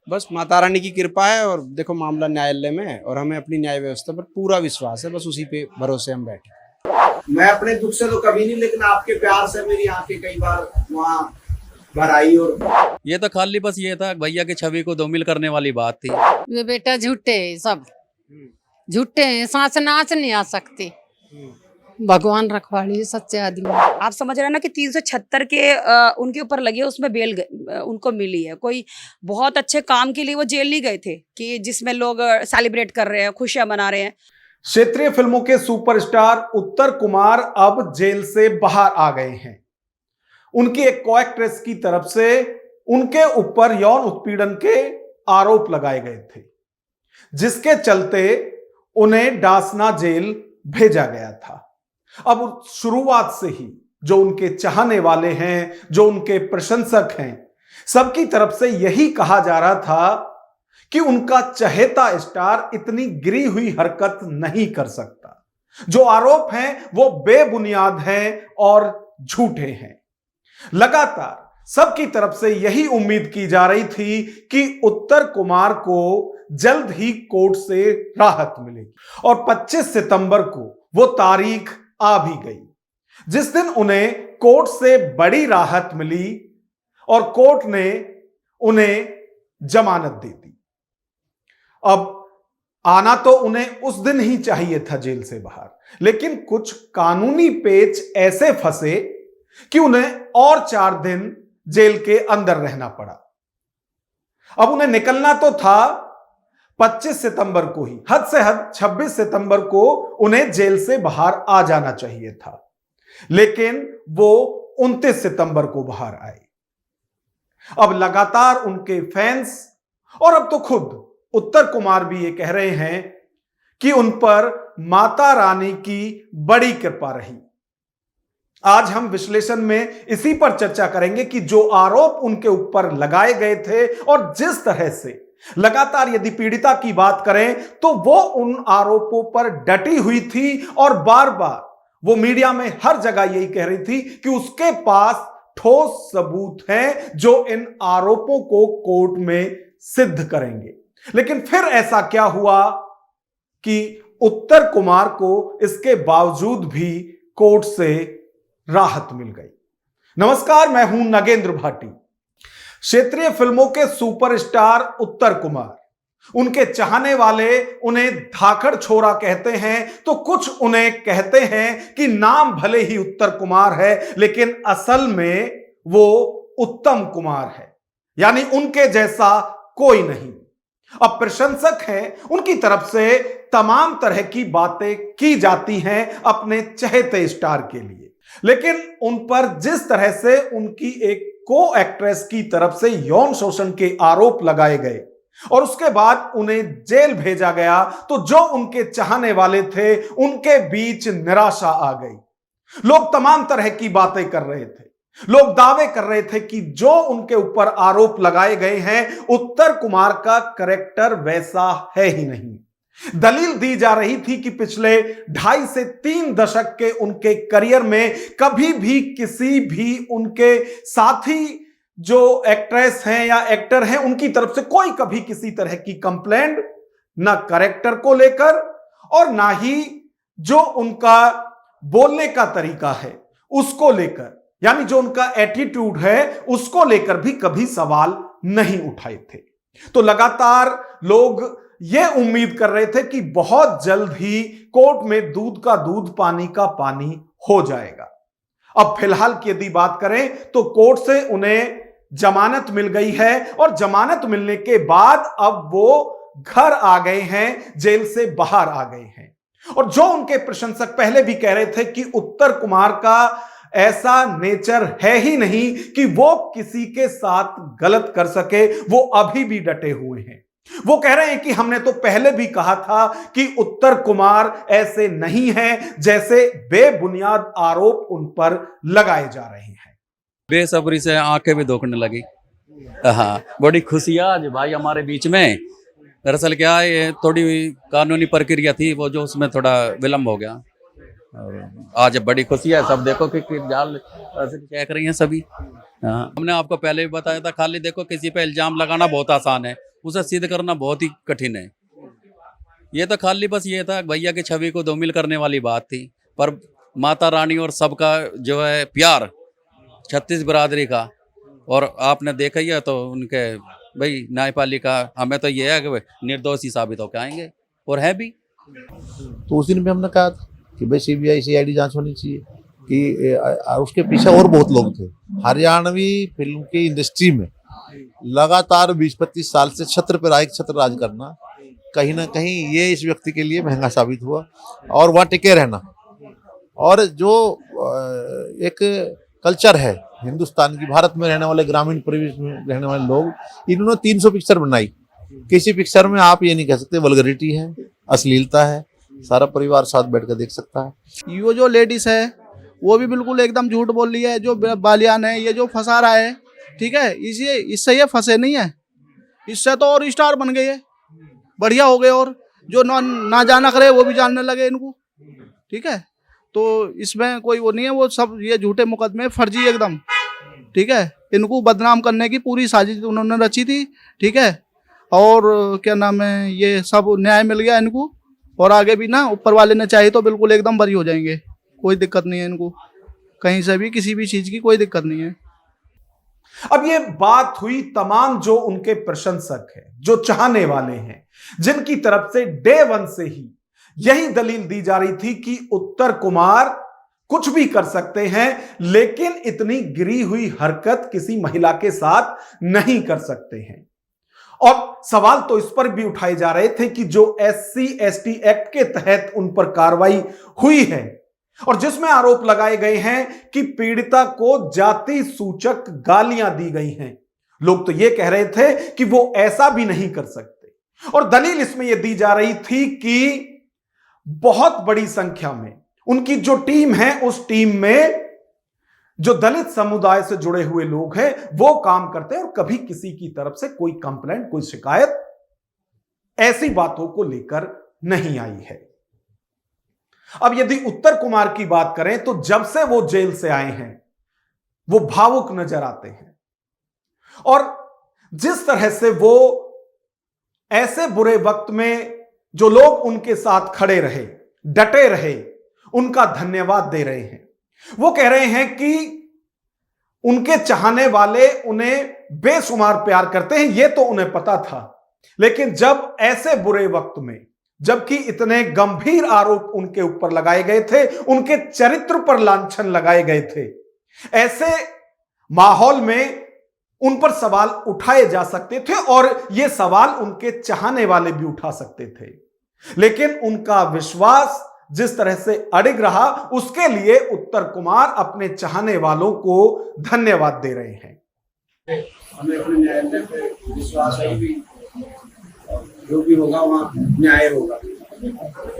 बस माता रानी की कृपा है और देखो मामला न्यायालय में है और हमें अपनी न्याय व्यवस्था पर पूरा विश्वास है, बस उसी पे भरोसे हम बैठे। मैं अपने दुख से तो कभी नहीं, लेकिन आपके प्यार से मेरी आंखें कई बार वहाँ भर आई। और ये तो खाली बस ये था भैया की छवि को धूमिल करने वाली बात थी। वे बेटा झूठे हैं, सब झूठे हैं, सांस नाच नहीं आ सकती। भगवान रखवाली सच्चे आदमी। आप समझ रहे हैं ना कि 376 के उनके ऊपर लगे, उसमें बेल उनको मिली है। कोई बहुत अच्छे काम के लिए वो जेल नहीं गए थे कि जिसमें लोग सेलिब्रेट कर रहे हैं, खुशियां मना रहे हैं। क्षेत्रीय फिल्मों के सुपरस्टार उत्तर कुमार अब जेल से बाहर आ गए हैं। उनकी एक को एक्ट्रेस की तरफ से उनके ऊपर यौन उत्पीड़न के आरोप लगाए गए थे, जिसके चलते उन्हें डासना जेल भेजा गया था। अब शुरुआत से ही जो उनके चाहने वाले हैं, जो उनके प्रशंसक हैं, सबकी तरफ से यही कहा जा रहा था कि उनका चहेता स्टार इतनी गिरी हुई हरकत नहीं कर सकता। जो आरोप हैं वो बेबुनियाद हैं और झूठे हैं। लगातार सबकी तरफ से यही उम्मीद की जा रही थी कि उत्तर कुमार को जल्द ही कोर्ट से राहत मिलेगी और 25 सितंबर को वो तारीख आ भी गई, जिस दिन उन्हें कोर्ट से बड़ी राहत मिली और कोर्ट ने उन्हें जमानत दे दी। अब आना तो उन्हें उस दिन ही चाहिए था जेल से बाहर, लेकिन कुछ कानूनी पेच ऐसे फंसे कि उन्हें और 4 दिन जेल के अंदर रहना पड़ा। अब उन्हें निकलना तो था 25 सितंबर को ही, हद से हद 26 सितंबर को उन्हें जेल से बाहर आ जाना चाहिए था, लेकिन वो 29 सितंबर को बाहर आए। अब लगातार उनके फैंस और अब तो खुद उत्तर कुमार भी ये कह रहे हैं कि उन पर माता रानी की बड़ी कृपा रही। आज हम विश्लेषण में इसी पर चर्चा करेंगे कि जो आरोप उनके ऊपर लगाए गए थे और जिस तरह से लगातार यदि पीड़िता की बात करें तो वो उन आरोपों पर डटी हुई थी और बार बार वो मीडिया में हर जगह यही कह रही थी कि उसके पास ठोस सबूत हैं जो इन आरोपों को कोर्ट में सिद्ध करेंगे। लेकिन फिर ऐसा क्या हुआ कि उत्तर कुमार को इसके बावजूद भी कोर्ट से राहत मिल गई। नमस्कार, मैं हूं नगेंद्र भाटी। क्षेत्रीय फिल्मों के सुपरस्टार उत्तर कुमार, उनके चाहने वाले उन्हें धाकड़ छोरा कहते हैं तो कुछ उन्हें कहते हैं कि नाम भले ही उत्तर कुमार है लेकिन असल में वो उत्तम कुमार है, यानी उनके जैसा कोई नहीं। अब प्रशंसक हैं, उनकी तरफ से तमाम तरह की बातें की जाती हैं अपने चहेते स्टार के लिए, लेकिन उन पर जिस तरह से उनकी एक को एक्ट्रेस की तरफ से यौन शोषण के आरोप लगाए गए और उसके बाद उन्हें जेल भेजा गया, तो जो उनके चाहने वाले थे उनके बीच निराशा आ गई। लोग तमाम तरह की बातें कर रहे थे, लोग दावे कर रहे थे कि जो उनके ऊपर आरोप लगाए गए हैं उत्तर कुमार का कैरेक्टर वैसा है ही नहीं। दलील दी जा रही थी कि पिछले 2.5 से 3 दशक के उनके करियर में कभी भी किसी भी उनके साथी जो एक्ट्रेस हैं या एक्टर हैं उनकी तरफ से कोई कभी किसी तरह की कंप्लेंट ना कैरेक्टर को लेकर और ना ही जो उनका बोलने का तरीका है उसको लेकर, यानी जो उनका एटीट्यूड है उसको लेकर भी कभी सवाल नहीं उठाए थे। तो लगातार लोग यह उम्मीद कर रहे थे कि बहुत जल्द ही कोर्ट में दूध का दूध पानी का पानी हो जाएगा। अब फिलहाल की यदि बात करें तो कोर्ट से उन्हें जमानत मिल गई है और जमानत मिलने के बाद अब वो घर आ गए हैं, जेल से बाहर आ गए हैं। और जो उनके प्रशंसक पहले भी कह रहे थे कि उत्तर कुमार का ऐसा नेचर है ही नहीं कि वो किसी के साथ गलत कर सके, वो अभी भी डटे हुए हैं। वो कह रहे हैं कि हमने तो पहले भी कहा था कि उत्तर कुमार ऐसे नहीं हैं जैसे बेबुनियाद आरोप उन पर लगाए जा रहे हैं। बेसब्री से आंखें भी धोखने लगी। हाँ, बड़ी खुशी आज भाई हमारे बीच में। दरअसल क्या है, ये थोड़ी कानूनी प्रक्रिया थी वो जो उसमें थोड़ा विलम्ब हो गया और आज बड़ी खुशी है। सब देखो कि जाल चेक रही हैं सभी। हाँ, हमने आपको पहले भी बताया था, खाली देखो किसी पे इल्जाम लगाना बहुत आसान है, उसे सिद्ध करना बहुत ही कठिन है। ये तो खाली बस ये था भैया की छवि को धूमिल करने वाली बात थी, पर माता रानी और सबका जो है प्यार छत्तीस बिरादरी का, और आपने देखा ही है तो उनके भाई न्यायपालिका, हमें तो ये है कि निर्दोषी साबित होकर आएंगे और है भी। तो उस दिन भी हमने कहा था कि भाई सीबीआई CID जांच होनी चाहिए कि उसके पीछे और बहुत लोग थे। हरियाणवी फिल्म की इंडस्ट्री में लगातार 20-25 साल से छत्र पर आए छत्र राज करना, कहीं ना कहीं ये इस व्यक्ति के लिए महंगा साबित हुआ, और वहाँ टिके रहना। और जो एक कल्चर है हिंदुस्तान की, भारत में रहने वाले ग्रामीण परिवेश में रहने वाले लोग, इन्होंने 300 पिक्चर बनाई, किसी पिक्चर में आप ये नहीं कह सकते वल्गरिटी है, अश्लीलता है, सारा परिवार साथ बैठ कर देख सकता है। ये जो लेडीज है वो भी बिल्कुल एकदम झूठ बोल रही है। जो बालियान है ये जो फंसा रहा है, ठीक है, इससे ये फंसे नहीं है, इससे तो और स्टार बन गए है, बढ़िया हो गए, और जो ना जाना करे वो भी जानने लगे इनको, ठीक है। तो इसमें कोई वो नहीं है, वो सब ये झूठे मुकदमे फर्जी एकदम, ठीक है। इनको बदनाम करने की पूरी साजिश उन्होंने रची थी, ठीक है। और क्या नाम है, ये सब न्याय मिल गया इनको, और आगे भी ना ऊपर वाले ने चाहे तो बिल्कुल एकदम बरी हो जाएंगे, कोई दिक्कत नहीं है इनको, कहीं से भी किसी भी चीज की कोई दिक्कत नहीं है। अब ये बात हुई तमाम जो उनके प्रशंसक हैं, जो चाहने वाले हैं, जिनकी तरफ से डे 1 से ही यही दलील दी जा रही थी कि उत्तर कुमार कुछ भी कर सकते हैं, लेकिन इतनी गिरी हुई हरकत किसी महिला के साथ नहीं कर सकते हैं। और सवाल तो इस पर भी उठाए जा रहे थे कि जो SC/ST एक्ट के तहत उन पर कार्रवाई हुई है और जिसमें आरोप लगाए गए हैं कि पीड़िता को जाति सूचक गालियां दी गई हैं, लोग तो यह कह रहे थे कि वो ऐसा भी नहीं कर सकते। और दलील इसमें यह दी जा रही थी कि बहुत बड़ी संख्या में उनकी जो टीम है, उस टीम में जो दलित समुदाय से जुड़े हुए लोग हैं वो काम करते हैं, और कभी किसी की तरफ से कोई कंप्लेंट, कोई शिकायत ऐसी बातों को लेकर नहीं आई है। अब यदि उत्तर कुमार की बात करें तो जब से वो जेल से आए हैं वो भावुक नजर आते हैं, और जिस तरह से वो ऐसे बुरे वक्त में जो लोग उनके साथ खड़े रहे, डटे रहे, उनका धन्यवाद दे रहे हैं। वो कह रहे हैं कि उनके चाहने वाले उन्हें बेशुमार प्यार करते हैं, ये तो उन्हें पता था, लेकिन जब ऐसे बुरे वक्त में, जबकि इतने गंभीर आरोप उनके ऊपर लगाए गए थे, उनके चरित्र पर लांछन लगाए गए थे, ऐसे माहौल में उन पर सवाल उठाए जा सकते थे, और ये सवाल उनके चाहने वाले भी उठा सकते थे, लेकिन उनका विश्वास जिस तरह से अडिग रहा, उसके लिए उत्तर कुमार अपने चाहने वालों को धन्यवाद दे रहे हैं। हमें अपने न्यायालय पे विश्वास है भी, जो भी होगा वहाँ न्याय होगा।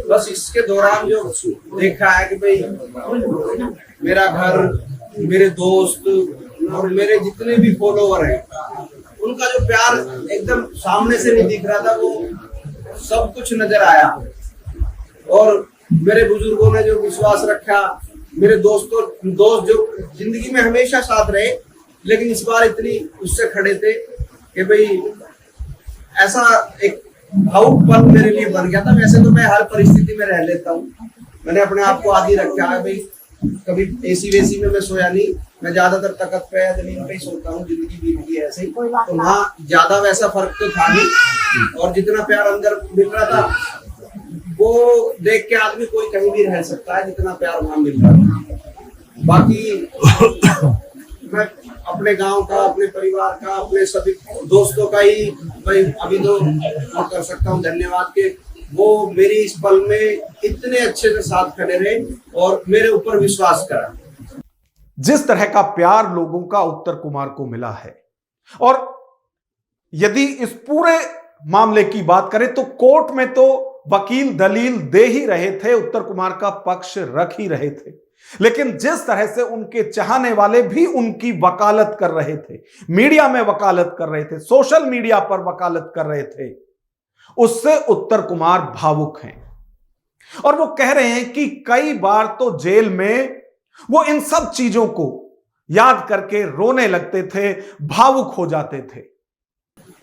बस इसके दौरान जो देखा है कि भाई मेरा घर, मेरे दोस्त और मेरे जितने भी फॉलोवर हैं, उनका जो प्यार एकदम सामने से नहीं दिख रहा था, वो सब कुछ नजर आया। और मेरे बुजुर्गों ने जो विश्वास रखा, मेरे दोस्त जो जिंदगी में हमेशा साथ रहे, लेकिन इस बार इतनी उससे खड़े थे कि भाई ऐसा एक भावुक पल मेरे लिए बन गया था। वैसे तो मैं हर परिस्थिति में रह लेता हूँ, मैंने अपने आप को आदी रखा है भाई, कभी एसी वेसी में मैं सोया नहीं, मैं ज्यादातर तख्त पे जमीन पे ही सोता हूँ, जिंदगी बीत गई ऐसे ही। तो वहाँ ज्यादा वैसा फर्क तो था नहीं, और जितना प्यार अंदर मिल रहा था वो देख के आदमी कोई कहीं भी रह सकता है, जितना प्यार वहां मिल रहा था। बाकी मैं अपने गांव का, अपने परिवार का, अपने सभी दोस्तों का ही भाई अभी तो कर सकता हूँ धन्यवाद के वो मेरी इस पल में इतने अच्छे से साथ खड़े रहे और मेरे ऊपर विश्वास करा। जिस तरह का प्यार लोगों का उत्तर कुमार को मिला है, और यदि इस पूरे मामले की बात करें तो कोर्ट में तो वकील दलील दे ही रहे थे, उत्तर कुमार का पक्ष रख ही रहे थे, लेकिन जिस तरह से उनके चाहने वाले भी उनकी वकालत कर रहे थे, मीडिया में वकालत कर रहे थे, सोशल मीडिया पर वकालत कर रहे थे, उससे उत्तर कुमार भावुक हैं। और वो कह रहे हैं कि कई बार तो जेल में वो इन सब चीजों को याद करके रोने लगते थे, भावुक हो जाते थे।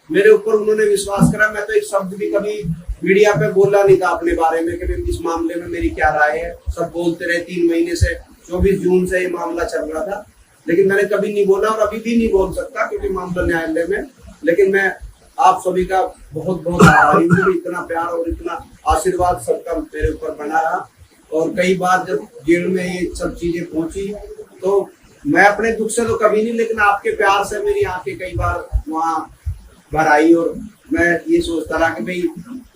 मेरे ऊपर उन्होंने विश्वास करा। मैं तो एक शब्द भी कभी मीडिया पे बोला नहीं था अपने बारे में कि इस मामले में मेरी क्या राय है। सब बोलते रहे, 3 महीने से 24 जून से ये मामला चल रहा था, लेकिन मैंने कभी नहीं बोला और अभी भी नहीं बोल सकता क्योंकि मामला न्यायालय में। लेकिन मैं आप सभी का बहुत बहुत आभारी हूँ। इतना प्यार और इतना आशीर्वाद सबका मेरे ऊपर बना रहा। और कई बार जब जेल में ये सब चीजें पहुंची तो मैं अपने दुख से तो कभी नहीं, लेकिन आपके प्यार से मेरी आंखें कई बार वहाँ भर आई और मैं ये सोचता रहा कि भाई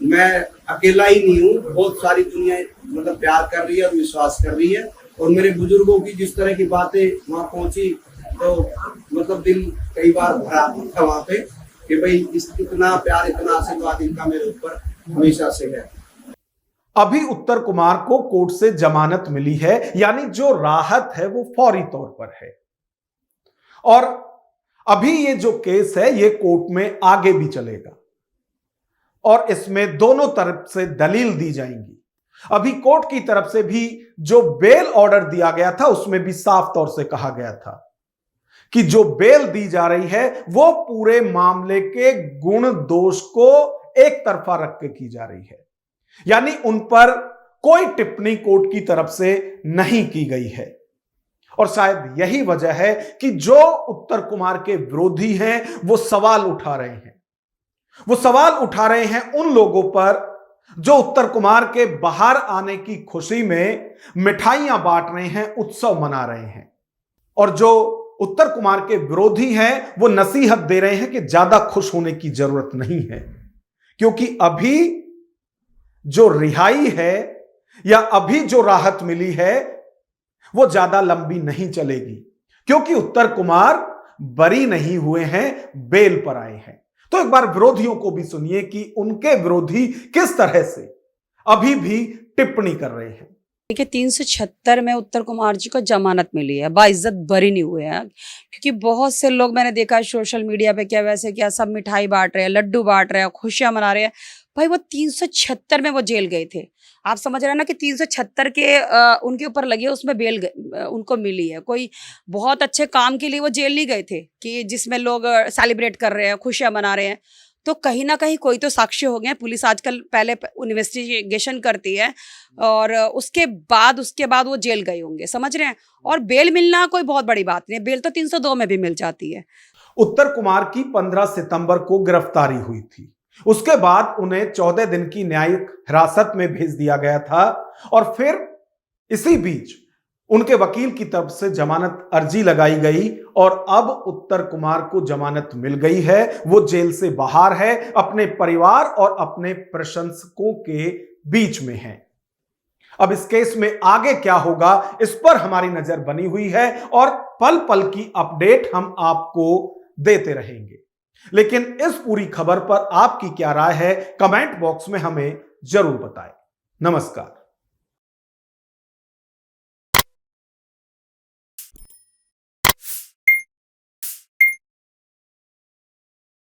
मैं अकेला ही नहीं हूँ, बहुत सारी दुनिया मतलब प्यार कर रही है और विश्वास कर रही है। और मेरे बुजुर्गों की जिस तरह की बातें वहाँ पहुंची तो मतलब दिल कई बार भरा था वहाँ पे कि भाई इतना प्यार इतना आशीर्वाद इनका मेरे ऊपर हमेशा से है। अभी उत्तर कुमार को कोर्ट से जमानत मिली है, यानी जो राहत है वो फौरी तौर पर है। और अभी ये जो केस है ये कोर्ट में आगे भी चलेगा और इसमें दोनों तरफ से दलील दी जाएंगी। अभी कोर्ट की तरफ से भी जो बेल ऑर्डर दिया गया था उसमें भी साफ तौर से कहा गया था कि जो बेल दी जा रही है वो पूरे मामले के गुण दोष को एक तरफा रख के की जा रही है, यानी उन पर कोई टिप्पणी कोर्ट की तरफ से नहीं की गई है। और शायद यही वजह है कि जो उत्तर कुमार के विरोधी हैं वो सवाल उठा रहे हैं। वो सवाल उठा रहे हैं उन लोगों पर जो उत्तर कुमार के बाहर आने की खुशी में मिठाइयां बांट रहे हैं, उत्सव मना रहे हैं। और जो उत्तर कुमार के विरोधी हैं वो नसीहत दे रहे हैं कि ज्यादा खुश होने की जरूरत नहीं है, क्योंकि अभी जो रिहाई है या अभी जो राहत मिली है वो ज्यादा लंबी नहीं चलेगी, क्योंकि उत्तर कुमार बरी नहीं हुए हैं, बेल पर आए हैं। तो एक बार विरोधियों को भी सुनिए कि उनके विरोधी किस तरह से अभी भी टिप्पणी कर रहे हैं। देखिए 376 में उत्तर कुमार जी को जमानत मिली है, बाइज्जत बरी नहीं हुए हैं। क्योंकि बहुत से लोग मैंने देखा है सोशल मीडिया पे क्या वैसे क्या सब मिठाई बांट रहे हैं, लड्डू बांट रहे हैं, खुशियां मना रहे हैं। भाई वो 376 में वो जेल गए थे। आप समझ रहे हैं ना कि 376 के उनके ऊपर लगी है, उसमें बेल उनको मिली है। कोई बहुत अच्छे काम के लिए वो जेल नहीं गए थे कि जिसमें लोग सेलिब्रेट कर रहे हैं, खुशियां मना रहे हैं। तो कहीं ना कहीं कोई तो साक्ष्य हो गए। पुलिस आजकल पहले इन्वेस्टिगेशन करती है और उसके बाद वो जेल गए होंगे, समझ रहे हैं। और बेल मिलना कोई बहुत बड़ी बात नहीं है, बेल तो 302 में भी मिल जाती है। उत्तर कुमार की 15 सितंबर को गिरफ्तारी हुई थी। उसके बाद उन्हें 14 दिन की न्यायिक हिरासत में भेज दिया गया था और फिर इसी बीच उनके वकील की तरफ से जमानत अर्जी लगाई गई और अब उत्तर कुमार को जमानत मिल गई है। वो जेल से बाहर है, अपने परिवार और अपने प्रशंसकों के बीच में है। अब इस केस में आगे क्या होगा इस पर हमारी नजर बनी हुई है और पल पल की अपडेट हम आपको देते रहेंगे। लेकिन इस पूरी खबर पर आपकी क्या राय है, कमेंट बॉक्स में हमें जरूर बताएं। नमस्कार।